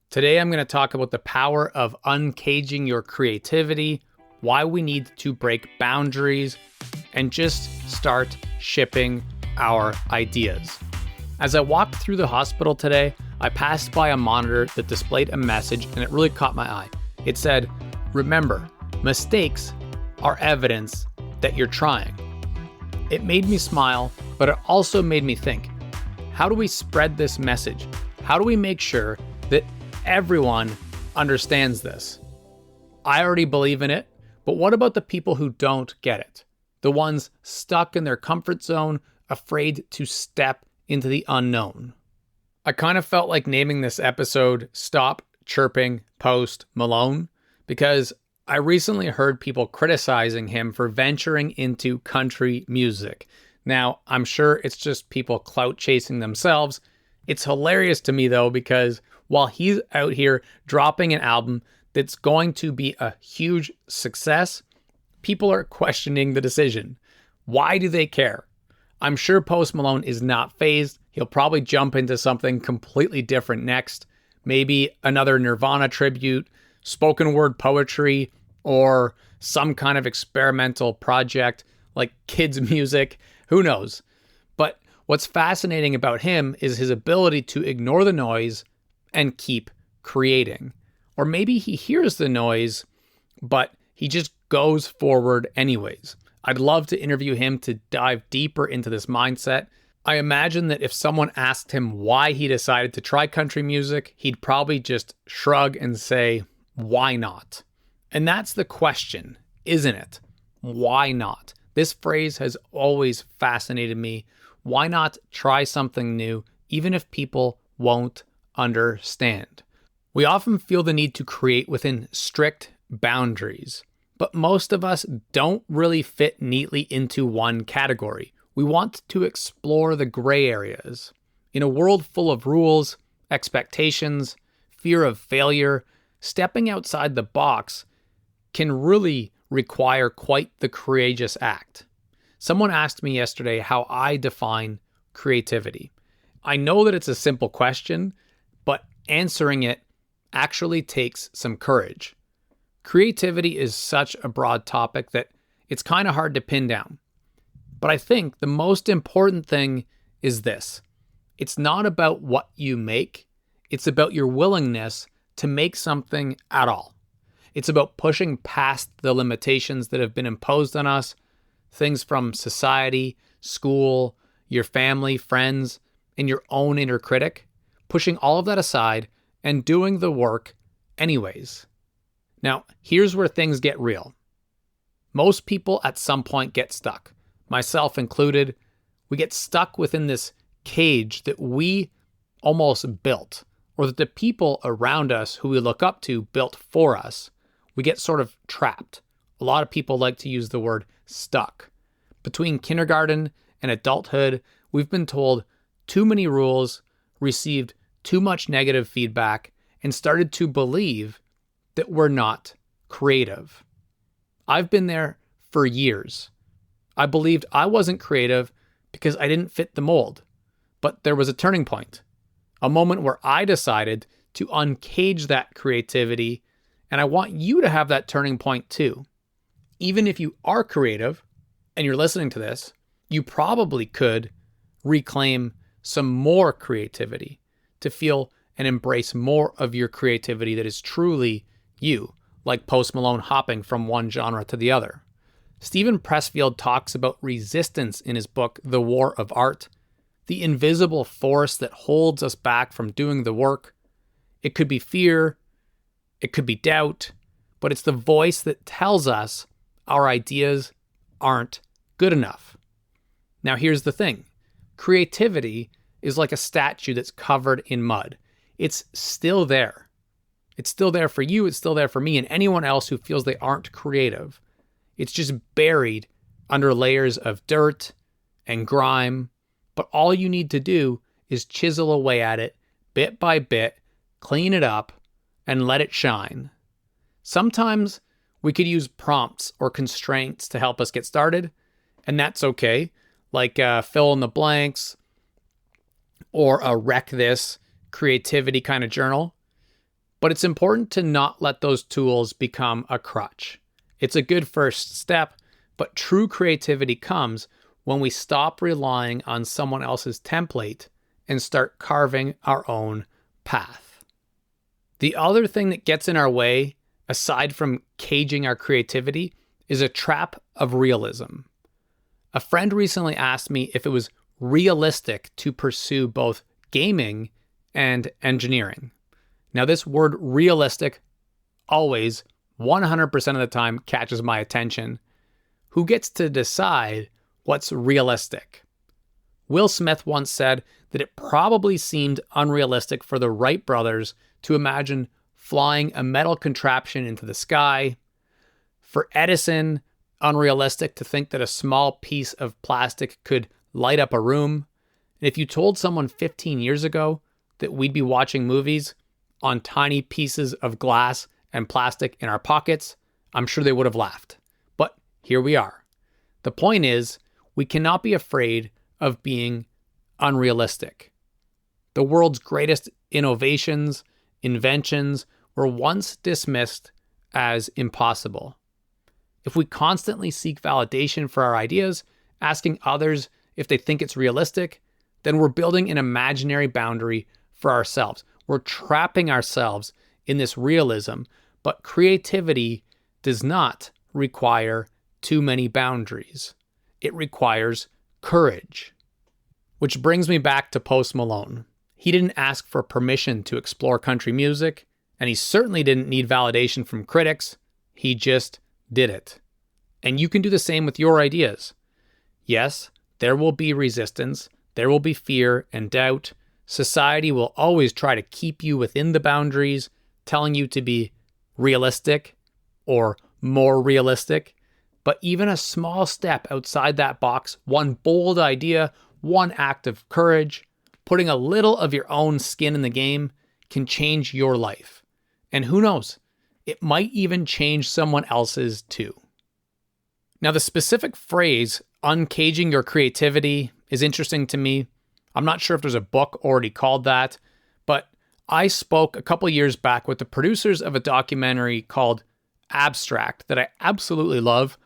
Today I'm going to talk about the power of uncaging your creativity, why we need to break boundaries, and just start shipping our ideas. As I walked through the hospital today, I passed by a monitor that displayed a message and it really caught my eye. It said, "Remember, mistakes are evidence that you're trying." It made me smile, but it also made me think, how do we spread this message? How do we make sure that everyone understands this? I already believe in it, but what about the people who don't get it? The ones stuck in their comfort zone, afraid to step into the unknown. I kind of felt like naming this episode Stop Chirping Post Malone because I recently heard people criticizing him for venturing into country music. Now, I'm sure it's just people clout chasing themselves. It's hilarious to me though, because while he's out here dropping an album that's going to be a huge success, people are questioning the decision. Why do they care? I'm sure Post Malone is not fazed. He'll probably jump into something completely different next. Maybe another Nirvana tribute, spoken word poetry, or some kind of experimental project like kids music. Who knows? But what's fascinating about him is his ability to ignore the noise and keep creating. Or maybe he hears the noise, but he just goes forward anyways. I'd love to interview him to dive deeper into this mindset. I imagine that if someone asked him why he decided to try country music, he'd probably just shrug and say, "Why not?" And that's the question, isn't it? Why not? This phrase has always fascinated me. Why not try something new, even if people won't understand? We often feel the need to create within strict boundaries, but most of us don't really fit neatly into one category. We want to explore the gray areas. In a world full of rules, expectations, fear of failure, stepping outside the box can really require quite the courageous act. Someone asked me yesterday how I define creativity. I know that it's a simple question, but answering it actually takes some courage. Creativity is such a broad topic that it's kind of hard to pin down. But I think the most important thing is this. It's not about what you make. It's about your willingness to make something at all. It's about pushing past the limitations that have been imposed on us, things from society, school, your family, friends, and your own inner critic, pushing all of that aside and doing the work anyways. Now, here's where things get real. Most people at some point get stuck, myself included. We get stuck within this cage that we almost built, or that the people around us who we look up to built for us. We get sort of trapped. A lot of people like to use the word stuck. Between kindergarten and adulthood, we've been told too many rules, received too much negative feedback, and started to believe that we're not creative. I've been there for years. I believed I wasn't creative because I didn't fit the mold. But there was a turning point, a moment where I decided to uncage that creativity, and I want you to have that turning point too. Even if you are creative and you're listening to this, you probably could reclaim some more creativity to feel and embrace more of your creativity that is truly you, like Post Malone hopping from one genre to the other. Steven Pressfield talks about resistance in his book, The War of Art, the invisible force that holds us back from doing the work. It could be fear, it could be doubt, but it's the voice that tells us our ideas aren't good enough. Now here's the thing. Creativity is like a statue that's covered in mud. It's still there. It's still there for you, it's still there for me, and anyone else who feels they aren't creative. It's just buried under layers of dirt and grime, but all you need to do is chisel away at it bit by bit, clean it up, and let it shine. Sometimes we could use prompts or constraints to help us get started, and that's okay, like fill in the blanks or a wreck this creativity kind of journal. But it's important to not let those tools become a crutch. It's a good first step, but true creativity comes when we stop relying on someone else's template and start carving our own path. The other thing that gets in our way, aside from caging our creativity, is a trap of realism. A friend recently asked me if it was realistic to pursue both gaming and engineering. Now, this word realistic always, 100% of the time, catches my attention. Who gets to decide what's realistic? Will Smith once said that it probably seemed unrealistic for the Wright brothers to imagine flying a metal contraption into the sky. For Edison, unrealistic to think that a small piece of plastic could light up a room. And if you told someone 15 years ago that we'd be watching movies on tiny pieces of glass and plastic in our pockets, I'm sure they would have laughed. But here we are. The point is, we cannot be afraid of being unrealistic. The world's greatest innovations, inventions, were once dismissed as impossible. If we constantly seek validation for our ideas, asking others if they think it's realistic, then we're building an imaginary boundary for ourselves. We're trapping ourselves in this realism, but creativity does not require too many boundaries. It requires courage. Which brings me back to Post Malone. He didn't ask for permission to explore country music, and he certainly didn't need validation from critics. He just did it. And you can do the same with your ideas. Yes, there will be resistance, there will be fear and doubt. Society will always try to keep you within the boundaries, telling you to be realistic or more realistic. But even a small step outside that box, one bold idea, one act of courage, putting a little of your own skin in the game can change your life. And who knows, it might even change someone else's too. Now, the specific phrase, uncaging your creativity, is interesting to me. I'm not sure if there's a book already called that, but I spoke a couple years back with the producers of a documentary called Abstract that I absolutely love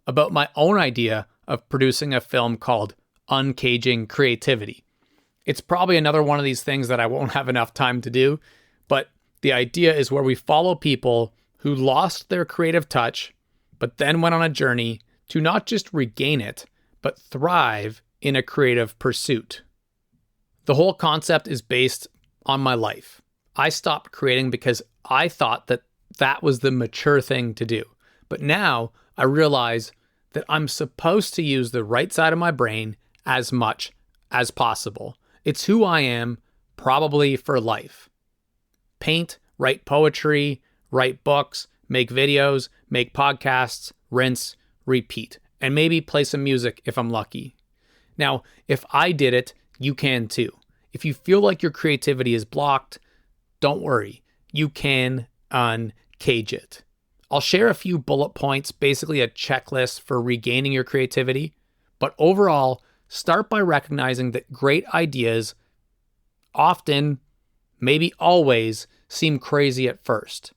about my own idea of producing a film called Uncaging Creativity. It's probably another one of these things that I won't have enough time to do, but the idea is where we follow people who lost their creative touch, but then went on a journey to not just regain it, but thrive in a creative pursuit. The whole concept is based on my life. I stopped creating because I thought that that was the mature thing to do. But now I realize that I'm supposed to use the right side of my brain as much as possible. It's who I am, probably for life. Paint, write poetry, write books, make videos, make podcasts, rinse, repeat, and maybe play some music if I'm lucky. Now, if I did it, you can too. If you feel like your creativity is blocked, don't worry. You can uncage it. I'll share a few bullet points, basically a checklist for regaining your creativity. But overall, start by recognizing that great ideas often, maybe always, seem crazy at first.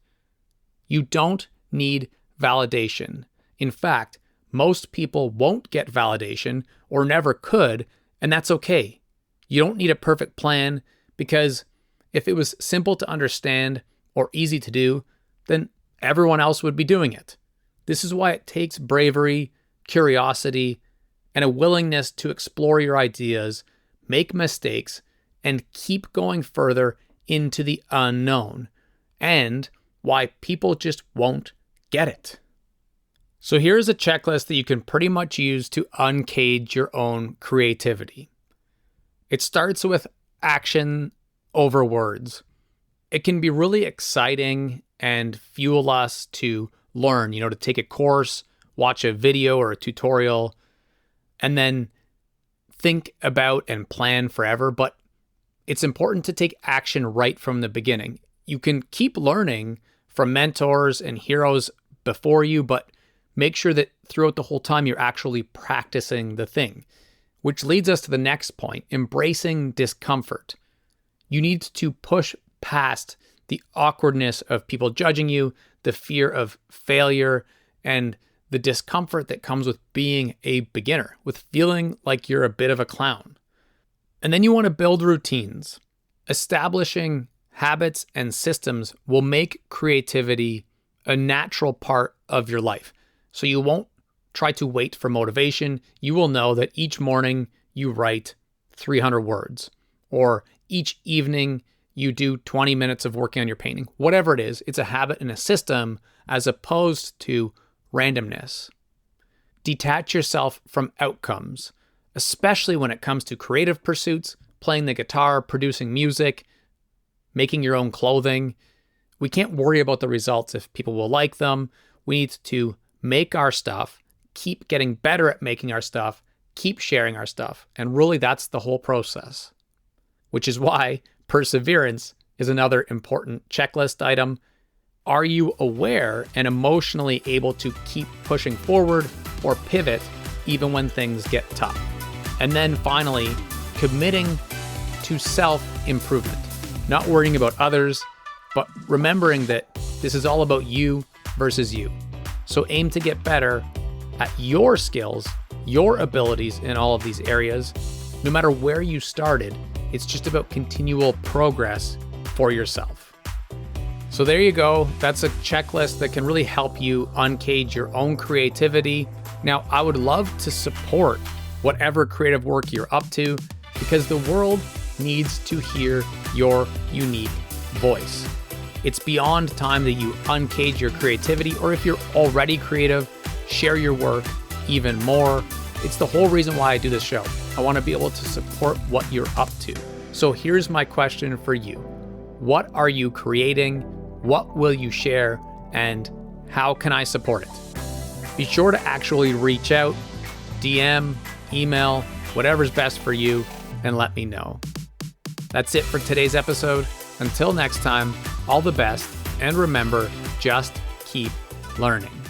You don't need validation. In fact, most people won't get validation or never could, and that's okay. You don't need a perfect plan because if it was simple to understand or easy to do, then everyone else would be doing it. This is why it takes bravery, curiosity, and a willingness to explore your ideas, make mistakes, and keep going further into the unknown, and why people just won't get it. So here's a checklist that you can pretty much use to uncage your own creativity. It starts with action over words. It can be really exciting and fuel us to learn, to take a course, watch a video or a tutorial, and then think about and plan forever. But it's important to take action right from the beginning. You can keep learning from mentors and heroes before you, but make sure that throughout the whole time you're actually practicing the thing. Which leads us to the next point, embracing discomfort. You need to push past the awkwardness of people judging you, the fear of failure, and the discomfort that comes with being a beginner, with feeling like you're a bit of a clown. And then you want to build routines. Establishing habits and systems will make creativity a natural part of your life. So you won't try to wait for motivation. You will know that each morning you write 300 words, or each evening you do 20 minutes of working on your painting. Whatever it is, it's a habit and a system as opposed to randomness. Detach yourself from outcomes, especially when it comes to creative pursuits, playing the guitar, producing music, making your own clothing. We can't worry about the results if people will like them. We need to make our stuff, keep getting better at making our stuff, keep sharing our stuff. And really, that's the whole process, which is why perseverance is another important checklist item. Are you aware and emotionally able to keep pushing forward or pivot even when things get tough? And then finally, committing to self-improvement, not worrying about others, but remembering that this is all about you versus you. So aim to get better at your skills, your abilities in all of these areas. No matter where you started, it's just about continual progress for yourself. So there you go. That's a checklist that can really help you uncage your own creativity. Now, I would love to support whatever creative work you're up to, because the world needs to hear your unique voice. It's beyond time that you uncage your creativity, or if you're already creative, share your work even more. It's the whole reason why I do this show. I want to be able to support what you're up to. So here's my question for you. What are you creating? What will you share? And how can I support it? Be sure to actually reach out, DM, email, whatever's best for you, and let me know. That's it for today's episode. Until next time, all the best, and remember, just keep learning.